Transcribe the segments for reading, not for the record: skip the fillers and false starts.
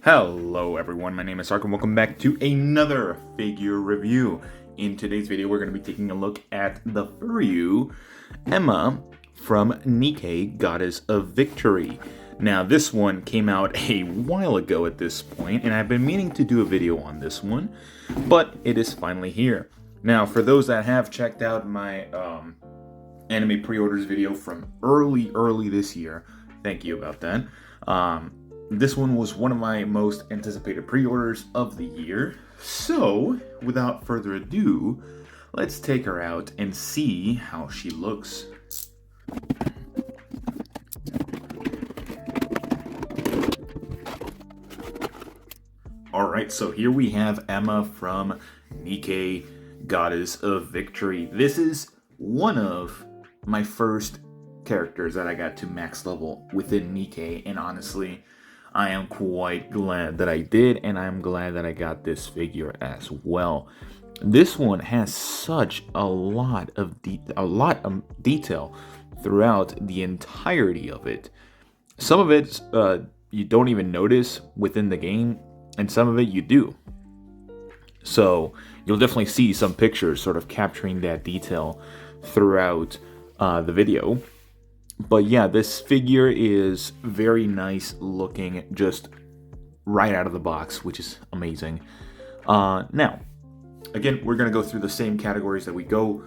Hello everyone, my name is Ark and welcome back to another figure review. In today's video we're going to be taking a look at the FuRyu Emma from Nikke, Goddess of Victory. Now this one came out a while ago at this point, and I've been meaning to do a video on this one, but it is finally here. Now for those that have checked out my anime pre-orders video from early this year, thank you about that. This one was one of my most anticipated pre-orders of the year. So, without further ado, let's take her out and see how she looks. Alright, so here we have Emma from Nikke, Goddess of Victory. This is one of my first characters that I got to max level within Nikke, and honestly, I am quite glad that I did, and I'm glad that I got this figure as well. This one has such a lot of detail throughout the entirety of it. Some of it you don't even notice within the game, and some of it you do. So you'll definitely see some pictures sort of capturing that detail throughout the video. But yeah, this figure is very nice looking, just right out of the box, which is amazing. Now, again, we're going to go through the same categories that we go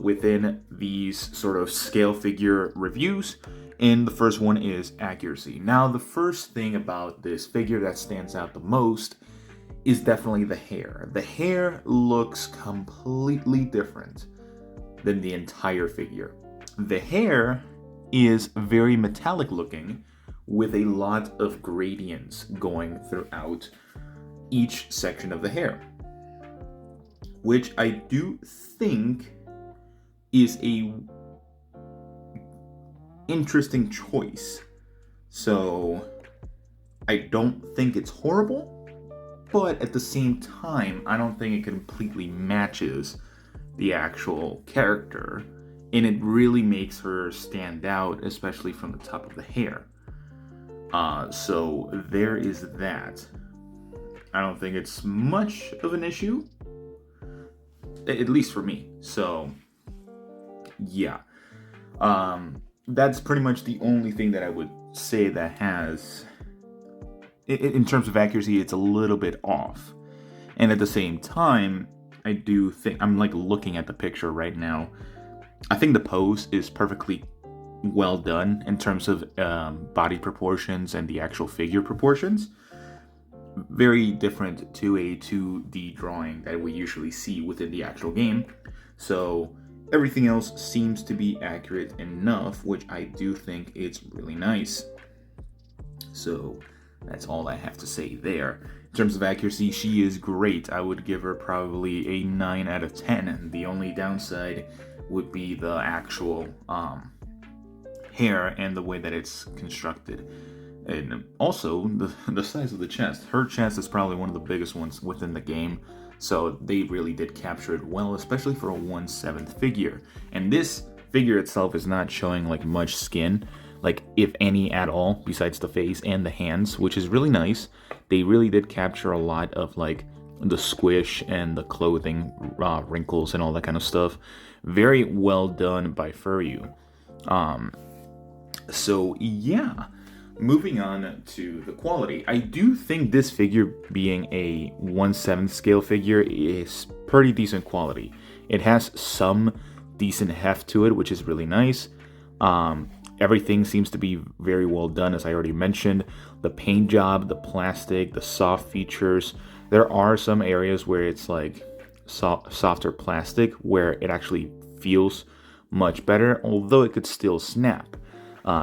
within these sort of scale figure reviews. And the first one is accuracy. Now, the first thing about this figure that stands out the most is definitely the hair. The hair looks completely different than the entire figure. The hair is very metallic looking with a lot of gradients going throughout each section of the hair, which I do think is a interesting choice. So I don't think it's horrible, but at the same time I don't think it completely matches the actual character. And it really makes her stand out, especially from the top of the hair. So there is that. I don't think it's much of an issue, at least for me. So yeah, that's pretty much the only thing that I would say that has, in terms of accuracy, it's a little bit off. And at the same time, I do think, I'm like looking at the picture right now, I think the pose is perfectly well done in terms of body proportions and the actual figure proportions. Very different to a 2D drawing that we usually see within the actual game. So everything else seems to be accurate enough, which I do think it's really nice. So that's all I have to say there. In terms of accuracy, she is great. I would give her probably a 9 out of 10. The only downside would be the actual hair and the way that it's constructed, and also the size of the chest. Her chest is probably one of the biggest ones within the game, so they really did capture it well, especially for a 1/7 figure. And this figure itself is not showing like much skin, like if any at all, besides the face and the hands, which is really nice. They really did capture a lot of like the squish and the clothing wrinkles and all that kind of stuff. Very well done by FuRyu. So yeah, moving on to the quality. I do think this figure, being a 1/7 scale figure, is pretty decent quality. It has some decent heft to it, which is really nice. Everything seems to be very well done, as I already mentioned. The paint job, the plastic, the soft features. There are some areas where it's like softer plastic where it actually feels much better, although it could still snap.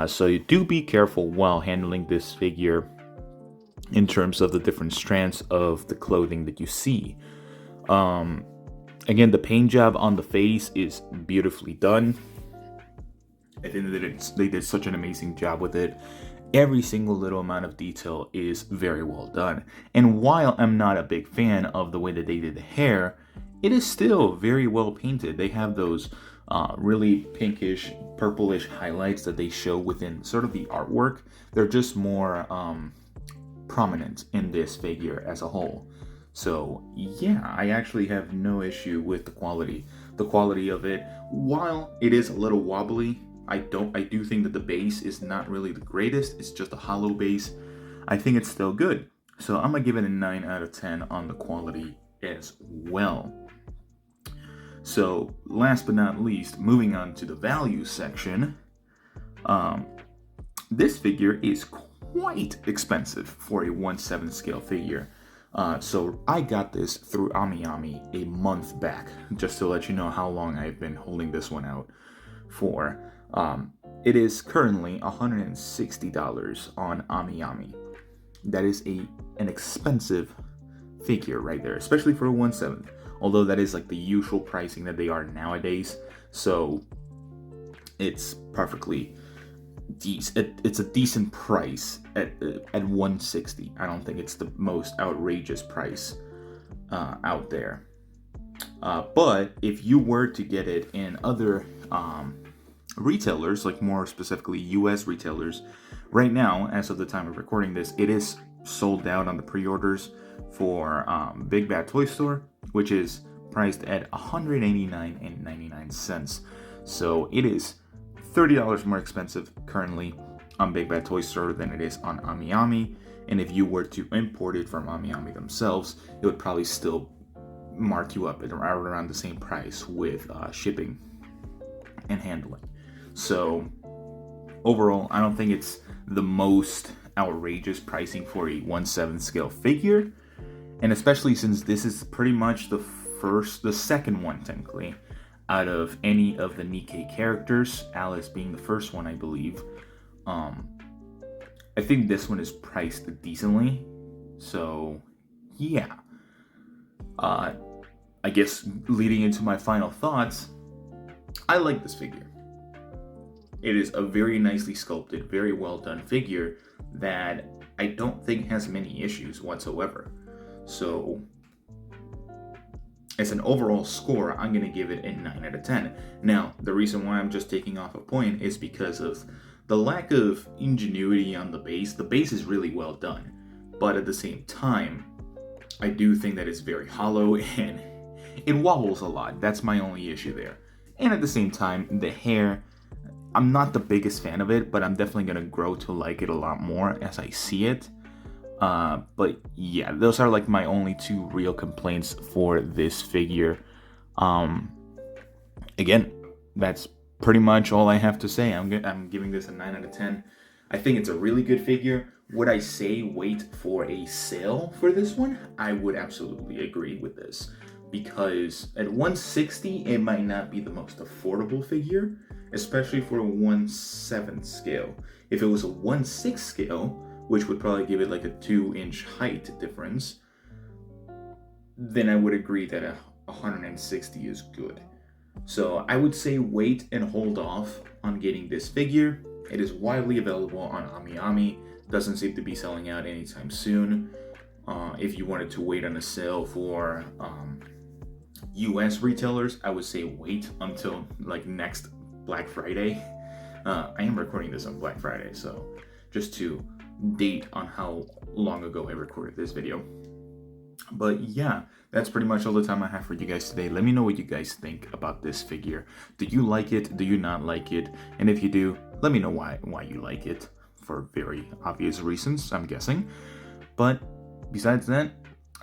So you do be careful while handling this figure in terms of the different strands of the clothing that you see. Again, the paint job on the face is beautifully done. I think that they did such an amazing job with it. Every single little amount of detail is very well done. And while I'm not a big fan of the way that they did the hair, it is still very well painted. They have those really pinkish, purplish highlights that they show within sort of the artwork. They're just more prominent in this figure as a whole. So yeah, I actually have no issue with the quality. The quality of it, while it is a little wobbly, I do think that the base is not really the greatest. It's just a hollow base. I think it's still good. So I'm gonna give it a 9 out of 10 on the quality as well. So last but not least, moving on to the value section, this figure is quite expensive for a 1/7 scale figure. So I got this through AmiAmi a month back, just to let you know how long I've been holding this one out for. It is currently $160 on AmiAmi. That is an expensive figure right there, especially for a 1/7. Although that is like the usual pricing that they are nowadays, so it's perfectly decent. It's a decent price at 160. I don't think it's the most outrageous price out there. But if you were to get it in other retailers, like more specifically US retailers, right now, as of the time of recording this, it is sold out on the pre-orders for Big Bad Toy Store, which is priced at $189.99. So it is $30 more expensive currently on Big Bad Toy Store than it is on AmiAmi. And if you were to import it from AmiAmi themselves, it would probably still mark you up at around the same price with shipping and handling. So overall, I don't think it's the most outrageous pricing for a 1/7 scale figure. And especially since this is pretty much the second one technically, out of any of the Nikke characters, Alice being the first one, I believe. I think this one is priced decently. So yeah. I guess leading into my final thoughts, I like this figure. It is a very nicely sculpted, very well done figure that I don't think has many issues whatsoever. So as an overall score, I'm going to give it a 9 out of 10. Now, the reason why I'm just taking off a point is because of the lack of ingenuity on the base. The base is really well done, but at the same time, I do think that it's very hollow and it wobbles a lot. That's my only issue there. And at the same time, the hair, I'm not the biggest fan of it, but I'm definitely going to grow to like it a lot more as I see it. But yeah, those are like my only two real complaints for this figure. Again, that's pretty much all I have to say. I'm giving this a 9 out of 10. I think it's a really good figure. Would I say wait for a sale for this one? I would absolutely agree with this, because at 160 it might not be the most affordable figure, especially for a 1/7 scale. If it was a 1/6 scale, which would probably give it like a 2-inch height difference, then I would agree that 160 is good. So I would say wait and hold off on getting this figure. It is widely available on AmiAmi. Doesn't seem to be selling out anytime soon. If you wanted to wait on a sale for US retailers, I would say wait until like next Black Friday. I am recording this on Black Friday, so just to date on how long ago I recorded this video. But yeah, that's pretty much all the time I have for you guys today. Let me know what you guys think about this figure. Do you like it? Do you not like it? And if you do, let me know why you like it, for very obvious reasons, I'm guessing. But besides that,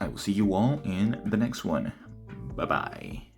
I will see you all in the next one. Bye-bye.